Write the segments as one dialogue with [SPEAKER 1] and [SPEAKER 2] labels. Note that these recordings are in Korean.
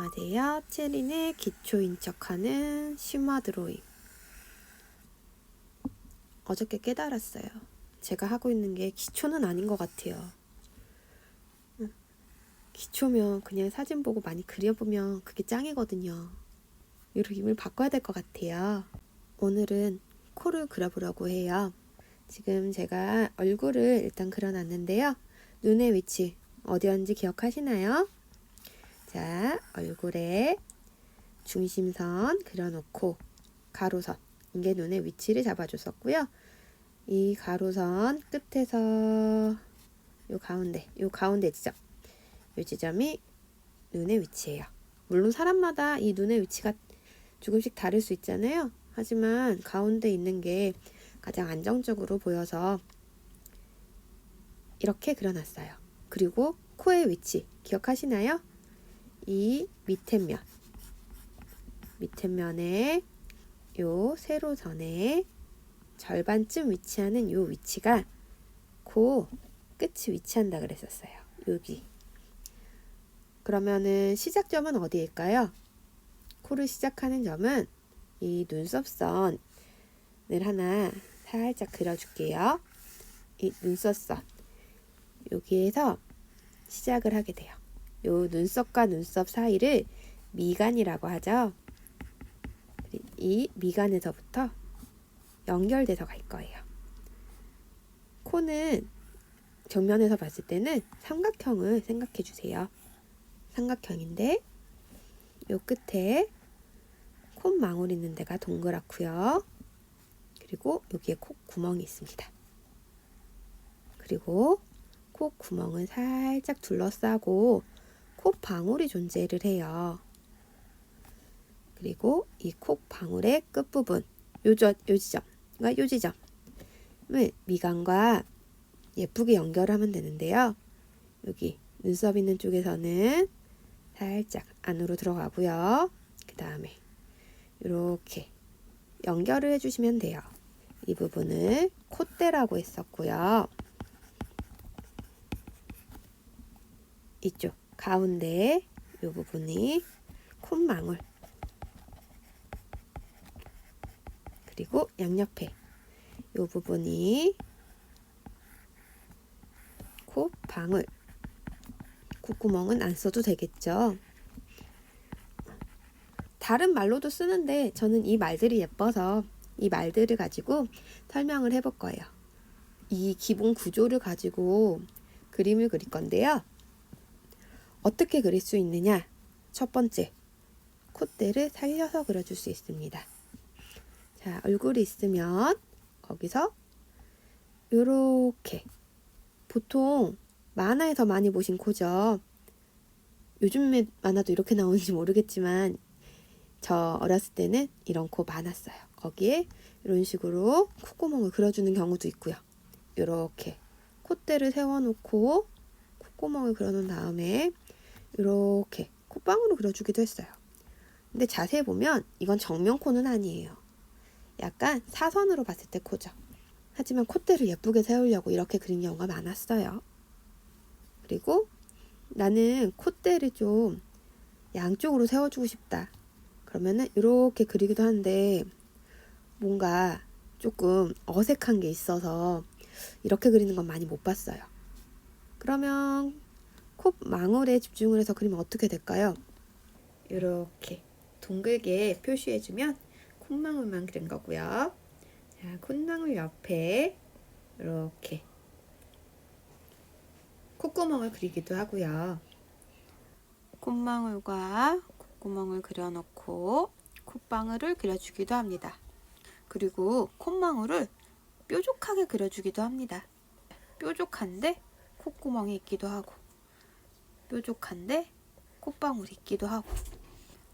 [SPEAKER 1] 안녕하세요. 체린의 기초인 척하는 심화 드로잉. 어저께 깨달았어요. 제가 하고 있는 게 기초는 아닌 것 같아요. 기초면 그냥 사진 보고 많이 그려보면 그게 짱이거든요. 이름을 바꿔야 될 것 같아요. 오늘은 코를 그려보려고 해요. 지금 제가 얼굴을 일단 그려놨는데요. 눈의 위치 어디였는지 기억하시나요? 자, 얼굴에 중심선 그려놓고 가로선, 이게 눈의 위치를 잡아줬었고요. 이 가로선 끝에서 요 가운데 지점, 요 지점이 눈의 위치예요. 물론 사람마다 이 눈의 위치가 조금씩 다를 수 있잖아요. 하지만 가운데 있는 게 가장 안정적으로 보여서 이렇게 그려놨어요. 그리고 코의 위치 기억하시나요? 이 밑에 면에 요 세로선에 절반쯤 위치하는 요 위치가 코 끝이 위치한다 그랬었어요. 여기. 그러면은 시작점은 어디일까요? 코를 시작하는 점은 이 눈썹선을 하나 살짝 그려줄게요. 이 눈썹선 여기에서 시작을 하게 돼요. 요 눈썹과 눈썹 사이를 미간이라고 하죠. 이 미간에서부터 연결돼서 갈 거예요. 코는 정면에서 봤을 때는 삼각형을 생각해 주세요. 삼각형인데 요 끝에 콧망울 있는 데가 동그랗고요. 그리고 여기에 콧구멍이 있습니다. 그리고 콧구멍을 살짝 둘러싸고 콧방울이 존재를 해요. 그리고 이 콧방울의 끝부분 요 지점을 미간과 예쁘게 연결하면 되는데요. 여기 눈썹 있는 쪽에서는 살짝 안으로 들어가고요. 그 다음에 이렇게 연결을 해주시면 돼요. 이 부분을 콧대라고 했었고요. 이쪽 가운데 이 부분이 콧망울, 그리고 양옆에 이 부분이 콧방울. 콧구멍은 안 써도 되겠죠. 다른 말로도 쓰는데 저는 이 말들이 예뻐서 이 말들을 가지고 설명을 해볼 거예요. 이 기본 구조를 가지고 그림을 그릴 건데요. 어떻게 그릴 수 있느냐? 첫 번째, 콧대를 살려서 그려줄 수 있습니다. 자, 얼굴이 있으면 거기서 요렇게, 보통 만화에서 많이 보신 코죠. 요즘에 만화도 이렇게 나오는지 모르겠지만 저 어렸을 때는 이런 코 많았어요. 거기에 이런 식으로 콧구멍을 그려주는 경우도 있고요. 이렇게 콧대를 세워놓고 콧구멍을 그려놓은 다음에 이렇게 콧방울을 그려주기도 했어요. 근데 자세히 보면 이건 정면 코는 아니에요. 약간 사선으로 봤을 때 코죠. 하지만 콧대를 예쁘게 세우려고 이렇게 그린 경우가 많았어요. 그리고 나는 콧대를 좀 양쪽으로 세워주고 싶다. 그러면은 이렇게 그리기도 하는데 뭔가 조금 어색한 게 있어서 이렇게 그리는 건 많이 못 봤어요. 그러면 콧망울에 집중을 해서 그리면 어떻게 될까요? 이렇게 동글게 표시해주면 콧망울만 그린 거고요. 자, 콧망울 옆에 이렇게 콧구멍을 그리기도 하고요. 콧망울과 콧구멍을 그려놓고 콧방울을 그려주기도 합니다. 그리고 콧망울을 뾰족하게 그려주기도 합니다. 뾰족한데 콧구멍이 있기도 하고, 뾰족한데 콧방울이 있기도 하고,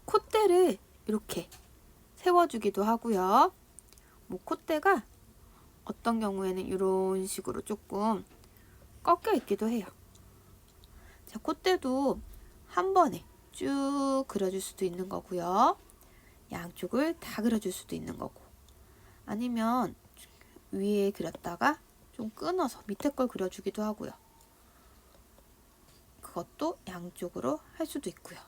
[SPEAKER 1] 콧대를 이렇게 세워주기도 하고요. 뭐 콧대가 어떤 경우에는 이런 식으로 조금 꺾여 있기도 해요. 자, 콧대도 한 번에 쭉 그려줄 수도 있는 거고요. 양쪽을 다 그려줄 수도 있는 거고, 아니면 위에 그렸다가 좀 끊어서 밑에 걸 그려주기도 하고요. 그것도 양쪽으로 할 수도 있고요.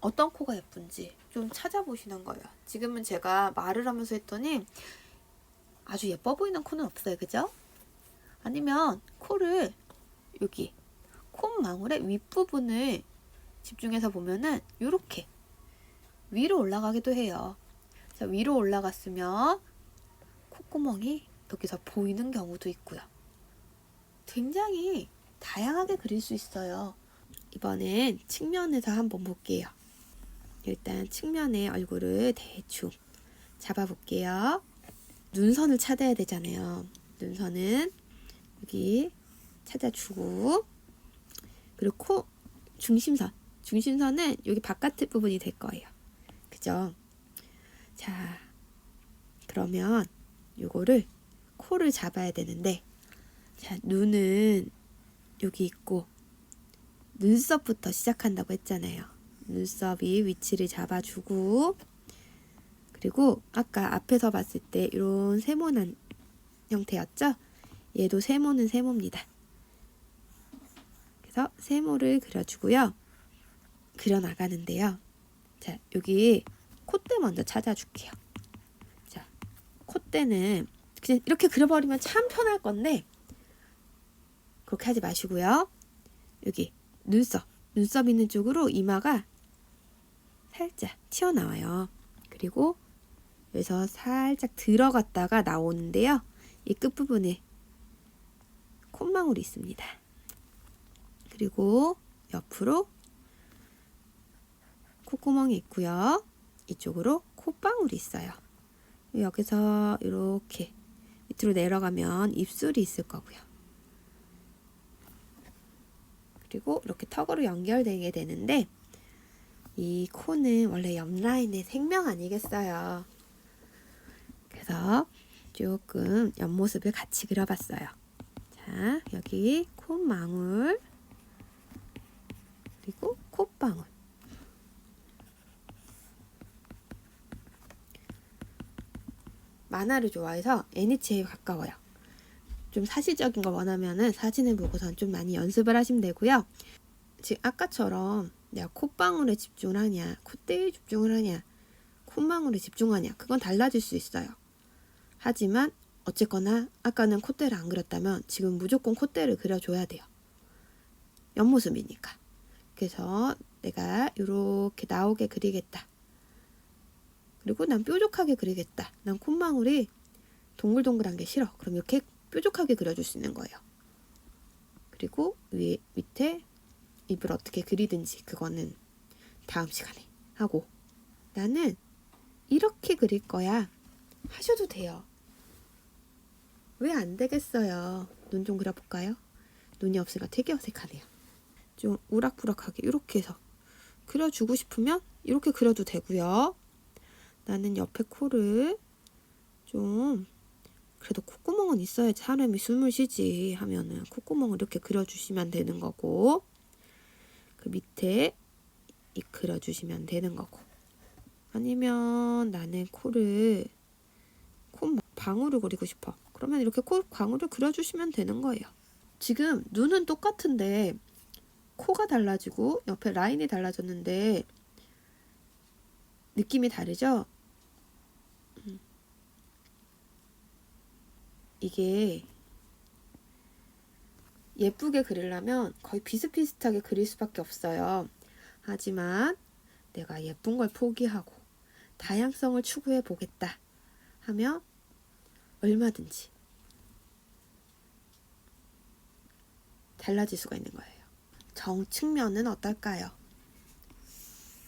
[SPEAKER 1] 어떤 코가 예쁜지 좀 찾아보시는 거예요. 지금은 제가 말을 하면서 했더니 아주 예뻐 보이는 코는 없어요. 그죠? 아니면 코를 여기 콧망울의 윗부분을 집중해서 보면은 이렇게 위로 올라가기도 해요. 자, 위로 올라갔으면 콧구멍이 여기서 보이는 경우도 있고요. 굉장히 다양하게 그릴 수 있어요. 이번엔 측면에서 한번 볼게요. 일단 측면에 얼굴을 대충 잡아볼게요. 눈선을 찾아야 되잖아요. 눈선은 여기 찾아주고, 그리고 코 중심선은 여기 바깥 부분이 될 거예요. 그죠? 자, 그러면 요거를 코를 잡아야 되는데, 자, 눈은 여기 있고 눈썹부터 시작한다고 했잖아요. 눈썹이 위치를 잡아주고, 그리고 아까 앞에서 봤을 때 이런 세모난 형태였죠? 얘도 세모는 세모입니다. 그래서 세모를 그려주고요. 그려나가는데요. 자, 여기 콧대 먼저 찾아줄게요. 자, 콧대는 그냥 이렇게 그려버리면 참 편할 건데 그렇게 하지 마시고요. 여기 눈썹 있는 쪽으로 이마가 살짝 튀어나와요. 그리고 여기서 살짝 들어갔다가 나오는데요. 이 끝부분에 콧망울이 있습니다. 그리고 옆으로 콧구멍이 있고요. 이쪽으로 콧방울이 있어요. 여기서 이렇게 밑으로 내려가면 입술이 있을 거고요. 그리고 이렇게 턱으로 연결되게 되는데, 이 코는 원래 옆라인의 생명 아니겠어요. 그래서 조금 옆모습을 같이 그려봤어요. 자, 여기 콧망울, 그리고 콧방울. 만화를 좋아해서 NH에 가까워요. 좀 사실적인 걸 원하면은 사진을 보고선 좀 많이 연습을 하시면 되고요. 지금 아까처럼 내가 콧방울에 집중을 하냐, 콧대에 집중을 하냐, 콧망울에 집중하냐, 그건 달라질 수 있어요. 하지만 어쨌거나 아까는 콧대를 안 그렸다면 지금 무조건 콧대를 그려줘야 돼요. 옆모습이니까. 그래서 내가 이렇게 나오게 그리겠다. 그리고 난 뾰족하게 그리겠다. 난 콧망울이 동글동글한 게 싫어. 그럼 이렇게 뾰족하게 그려줄 수 있는 거예요. 그리고 밑에 입을 어떻게 그리든지 그거는 다음 시간에 하고, 나는 이렇게 그릴 거야 하셔도 돼요. 왜 안 되겠어요? 눈 좀 그려볼까요? 눈이 없으니까 되게 어색하네요. 좀 우락부락하게 이렇게 해서 그려주고 싶으면 이렇게 그려도 되고요. 나는 옆에 코를 좀, 그래도 콧구멍은 있어야지 사람이 숨을 쉬지 하면은 콧구멍을 이렇게 그려주시면 되는 거고, 그 밑에 입 그려주시면 되는 거고, 아니면 나는 콧방울을 그리고 싶어. 그러면 이렇게 콧방울을 그려주시면 되는 거예요. 지금 눈은 똑같은데 코가 달라지고 옆에 라인이 달라졌는데 느낌이 다르죠? 이게 예쁘게 그리려면 거의 비슷비슷하게 그릴 수밖에 없어요. 하지만 내가 예쁜 걸 포기하고 다양성을 추구해 보겠다 하면 얼마든지 달라질 수가 있는 거예요. 정측면은 어떨까요?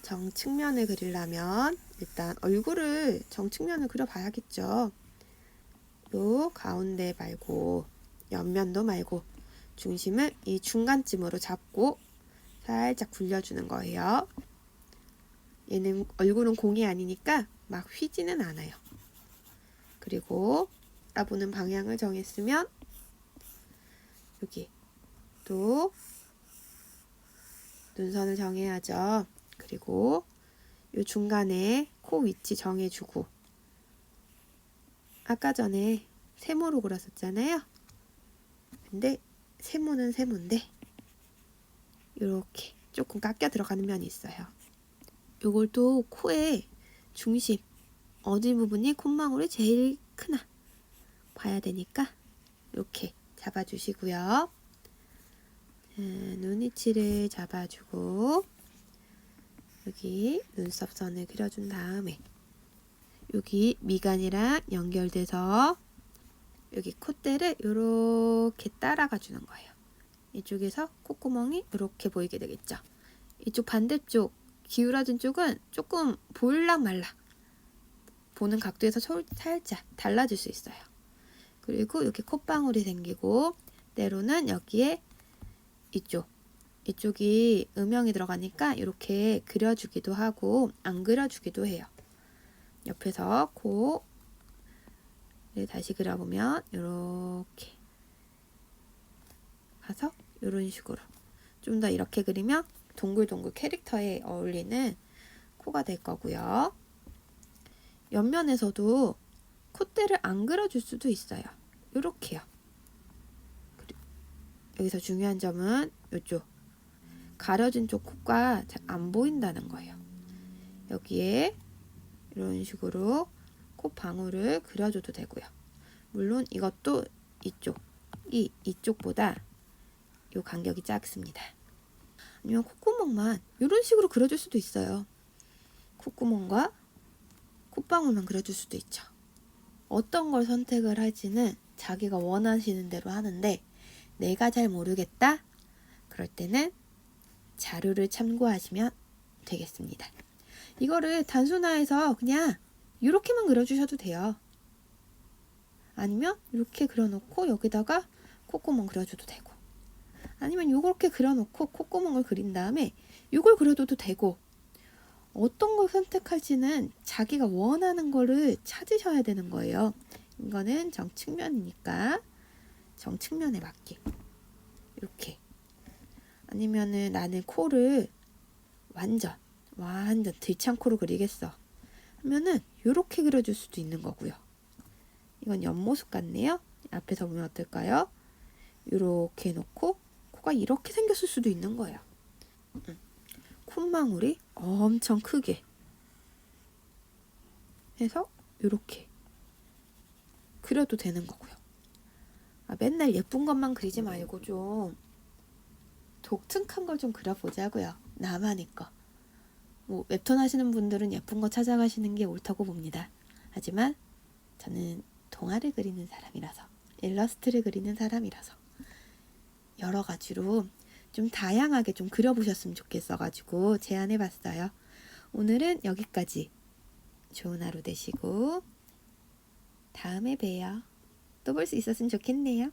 [SPEAKER 1] 정측면을 그리려면 일단 얼굴을 정측면을 그려봐야겠죠. 요 가운데 말고 옆면도 말고 중심을 이 중간쯤으로 잡고 살짝 굴려주는 거예요. 얘는 얼굴은 공이 아니니까 막 휘지는 않아요. 그리고 알아보는 방향을 정했으면 여기 또 눈선을 정해야죠. 그리고 이 중간에 코 위치 정해주고, 아까 전에 세모로 그렸었잖아요. 근데 세모는 세모인데 이렇게 조금 깎여 들어가는 면이 있어요. 요걸 또 코의 중심, 어디 부분이 콧망울이 제일 크나 봐야 되니까 이렇게 잡아주시고요. 눈위치를 잡아주고 여기 눈썹선을 그려준 다음에 여기 미간이랑 연결돼서 여기 콧대를 이렇게 따라가 주는 거예요. 이쪽에서 콧구멍이 이렇게 보이게 되겠죠. 이쪽 반대쪽 기울어진 쪽은 조금 보일락 말락 보는 각도에서 살짝 달라질 수 있어요. 그리고 여기 콧방울이 생기고 때로는 여기에 이쪽이 음영이 들어가니까 이렇게 그려주기도 하고 안 그려주기도 해요. 옆에서 코를 다시 그려보면 이렇게 가서 이런 식으로 좀 더 이렇게 그리면 동글동글 캐릭터에 어울리는 코가 될 거고요. 옆면에서도 콧대를 안 그려줄 수도 있어요. 이렇게요. 여기서 중요한 점은 이쪽 가려진 쪽 코가 잘 안 보인다는 거예요. 여기에 이런 식으로 콧방울을 그려줘도 되고요. 물론 이것도 이쪽보다 이 간격이 작습니다. 아니면 콧구멍만 이런 식으로 그려줄 수도 있어요. 콧구멍과 콧방울만 그려줄 수도 있죠. 어떤 걸 선택을 할지는 자기가 원하시는 대로 하는데 내가 잘 모르겠다? 그럴 때는 자료를 참고하시면 되겠습니다. 이거를 단순화해서 그냥 이렇게만 그려주셔도 돼요. 아니면 이렇게 그려놓고 여기다가 콧구멍 그려줘도 되고 아니면 이렇게 그려놓고 콧구멍을 그린 다음에 이걸 그려줘도 되고 어떤 걸 선택할지는 자기가 원하는 거를 찾으셔야 되는 거예요. 이거는 정측면이니까 정측면에 맞게 이렇게 아니면은 나는 코를 완전 들창 코로 그리겠어 하면은 이렇게 그려줄 수도 있는 거고요. 이건 옆모습 같네요. 앞에서 보면 어떨까요? 이렇게 놓고 코가 이렇게 생겼을 수도 있는 거예요. 콧망울이 엄청 크게 해서 이렇게 그려도 되는 거고요. 맨날 예쁜 것만 그리지 말고 좀 독특한 걸 좀 그려보자고요. 나만의 거. 웹툰 하시는 분들은 예쁜 거 찾아가시는 게 옳다고 봅니다. 하지만 저는 동화를 그리는 사람이라서 일러스트를 그리는 사람이라서 여러 가지로 좀 다양하게 좀 그려보셨으면 좋겠어가지고 제안해봤어요. 오늘은 여기까지. 좋은 하루 되시고 다음에 봬요. 또 볼 수 있었으면 좋겠네요.